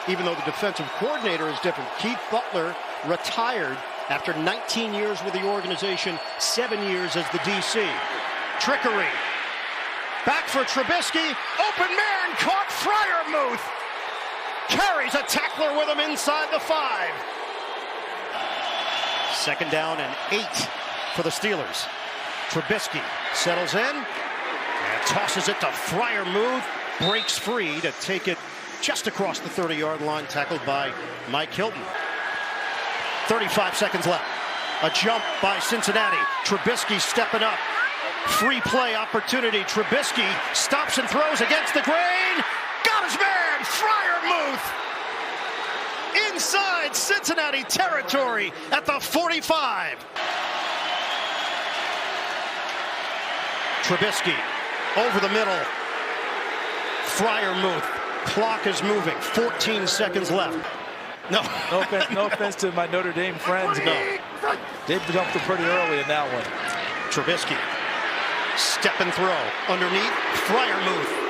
even though the defensive coordinator is different. Keith Butler retired after 19 years with the organization, 7 years as the DC. Trickery. Back for Trubisky. Open man caught. Freiermuth carries a tackler with him inside the 5. Second down and 8 for the Steelers. Trubisky settles in and tosses it to Freiermuth. Breaks free to take it just across the 30-yard line, tackled by Mike Hilton. 35 seconds left. A jump by Cincinnati. Trubisky stepping up. Free play opportunity. Trubisky stops and throws against the grain. Got his man, Freiermuth. Inside Cincinnati territory at the 45. Trubisky over the middle. Freiermuth. Clock is moving. 14 seconds left. No offense to my Notre Dame friends. No. They jumped pretty early in that one. Trubisky. Step and throw. Underneath. Freiermuth.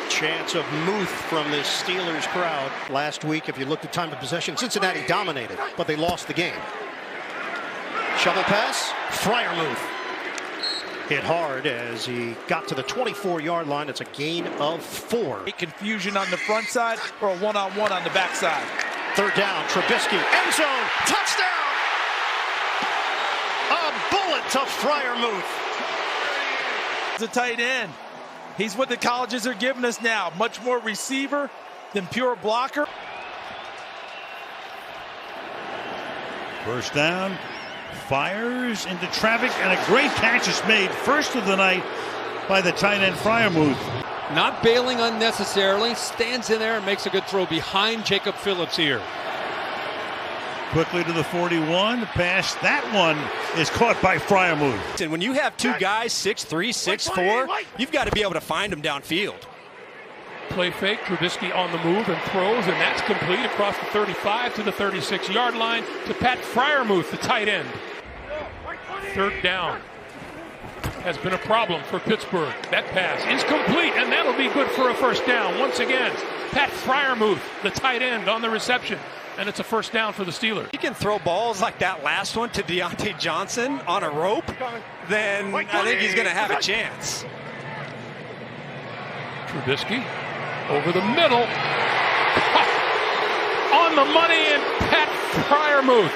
Chance of Muth from this Steelers crowd. Last week, if you looked at time of possession, Cincinnati dominated, but they lost the game. Shovel pass. Freiermuth. Hit hard as he got to the 24-yard line. It's a gain of 4. Confusion on the front side or a one-on-one on the back side. Third down, Trubisky, end zone, touchdown! A bullet to Freiermuth. The tight end. He's what the colleges are giving us now. Much more receiver than pure blocker. First down. Fires into traffic, and a great catch is made first of the night by the tight end Freiermuth. Not bailing unnecessarily, stands in there and makes a good throw behind Jacob Phillips here. Quickly to the 41, the pass, that one is caught by Freiermuth. And when you have two guys, 6'3", 6'4", you've got to be able to find them downfield. Play fake, Trubisky on the move and throws, and that's complete across the 35 to the 36-yard line to Pat Freiermuth, the tight end. Third down has been a problem for Pittsburgh. That pass is complete, and that'll be good for a first down. Once again, Pat Freiermuth, the tight end, on the reception, and it's a first down for the Steelers. You can throw balls like that last one to Deontay Johnson on a rope, then I think he's going to have a chance. Trubisky over the middle. On the money, and Pat Freiermuth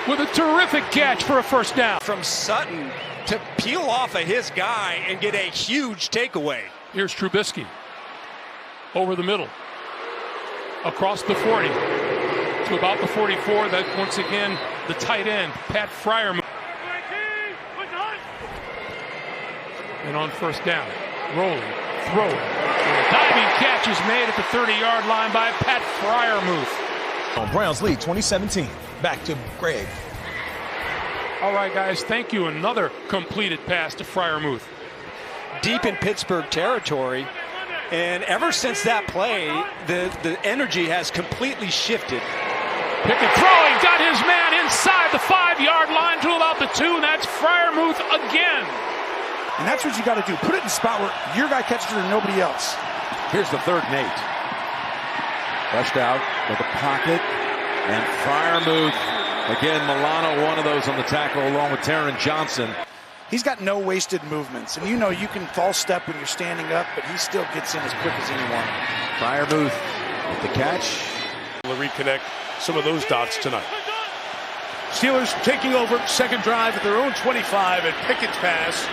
with a terrific catch for a first down. From Sutton to peel off of his guy and get a huge takeaway. Here's Trubisky over the middle. Across the 40 to about the 44. That once again the tight end, Pat Freiermuth. And on first down, rolling, throwing. And a diving catch is made at the 30-yard line by Pat Freiermuth. Browns lead 2017. Back to Greg. All right, guys, thank you. Another completed pass to Freiermuth. Deep in Pittsburgh territory, and ever since that play, the energy has completely shifted. Pickett throwing, got his man inside the 5-yard line to about the 2, and that's Freiermuth again. And that's what you got to do. Put it in the spot where your guy catches it and nobody else. Here's the 3rd and 8. Rushed out with the pocket, and Freiermuth. Again, Milano, one of those on the tackle, along with Taron Johnson. He's got no wasted movements. And you know you can false step when you're standing up, but he still gets in as quick as anyone. Freiermuth with the catch. We'll reconnect some of those dots tonight. Steelers taking over second drive at their own 25, and Pickett's pass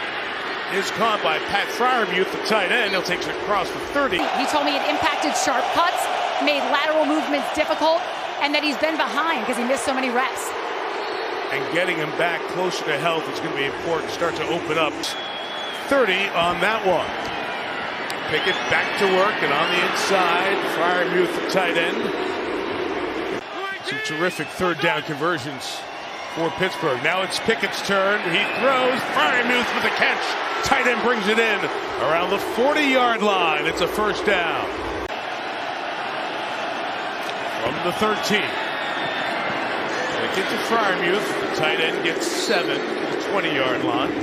is caught by Pat Freiermuth, the tight end. He'll take it across the 30. He told me it impacted sharp cuts, made lateral movements difficult, and that he's been behind because he missed so many reps. And getting him back closer to health is going to be important. Start to open up. 30 on that one. Pickett back to work and on the inside. Freiermuth, the tight end. Some terrific third down conversions for Pittsburgh. Now it's Pickett's turn. He throws. Freiermuth with the catch. Tight end brings it in around the 40-yard line. It's a first down. From the 13. Pickett to Freiermuth. The tight end gets 7 to the 20-yard line.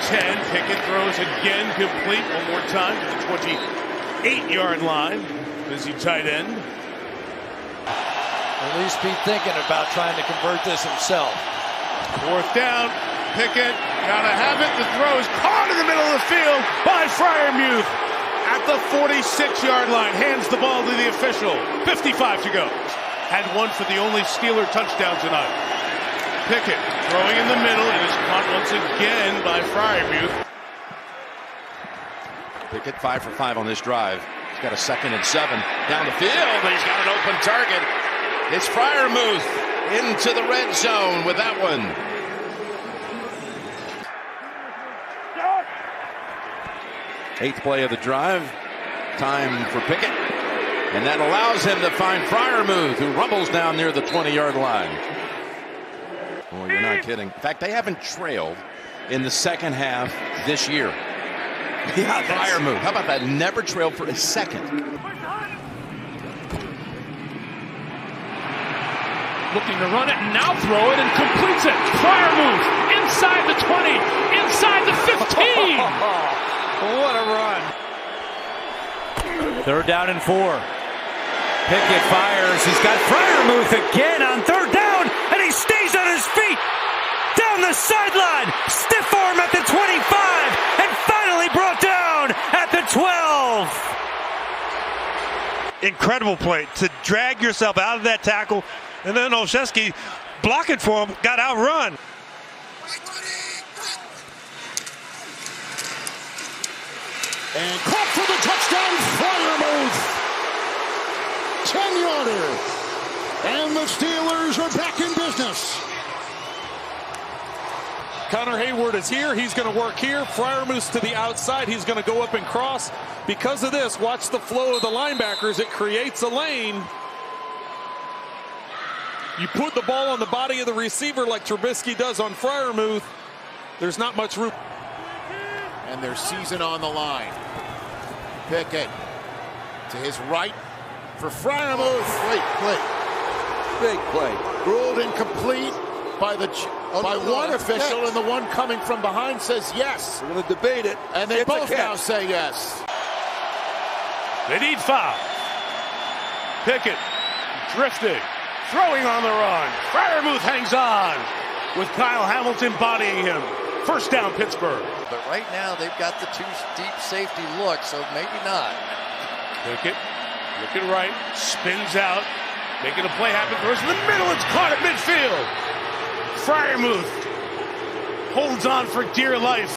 10. Pickett throws again, complete one more time to the 28-yard line. Busy tight end. At least be thinking about trying to convert this himself. 4th down. Pickett gotta have it. The throw is caught in the middle of the field by Freiermuth at the 46-yard line. Hands the ball to the official. 55 to go. Had one for the only Steeler touchdown tonight. Pickett throwing in the middle. It is caught once again by Freiermuth. Pickett 5 for 5 on this drive. He's got a 2nd and 7 down the field, but he's got an open target. It's Freiermuth into the red zone with that one. Eighth play of the drive. Time for Pickett. And that allows him to find Freiermuth, who rumbles down near the 20-yard line. Oh, you're not kidding. In fact, they haven't trailed in the second half this year. Yeah, Freiermuth. How about that? Never trailed for a second. Looking to run it and now throw it and completes it. Freiermuth inside the 20, inside the 15. What a run. 3rd down and 4. Pickett fires. He's got Freiermuth again on 3rd down, and he stays on his feet. Down the sideline. Stiff arm at the 25, and finally brought down at the 12. Incredible play to drag yourself out of that tackle, and then Olszewski blocking for him got outrun. And caught for the touchdown, Freiermuth. 10-yarder. And the Steelers are back in business. Connor Hayward is here. He's going to work here. Freiermuth to the outside. He's going to go up and cross. Because of this, watch the flow of the linebackers. It creates a lane. You put the ball on the body of the receiver like Trubisky does on Freiermuth. There's not much room. And their season on the line. Pickett to his right for Freiermuth. Great play. Big play. Ruled incomplete by one official, and the one coming from behind says yes. We're going to debate it. And they both now say yes. They need 5. Pickett drifting, throwing on the run. Freiermuth hangs on with Kyle Hamilton bodying him. 1st down, Pittsburgh. But right now they've got the 2 deep safety look, so maybe not. Pickett looking right, spins out, making a play happen. Throws in the middle. It's caught at midfield. Freiermuth holds on for dear life.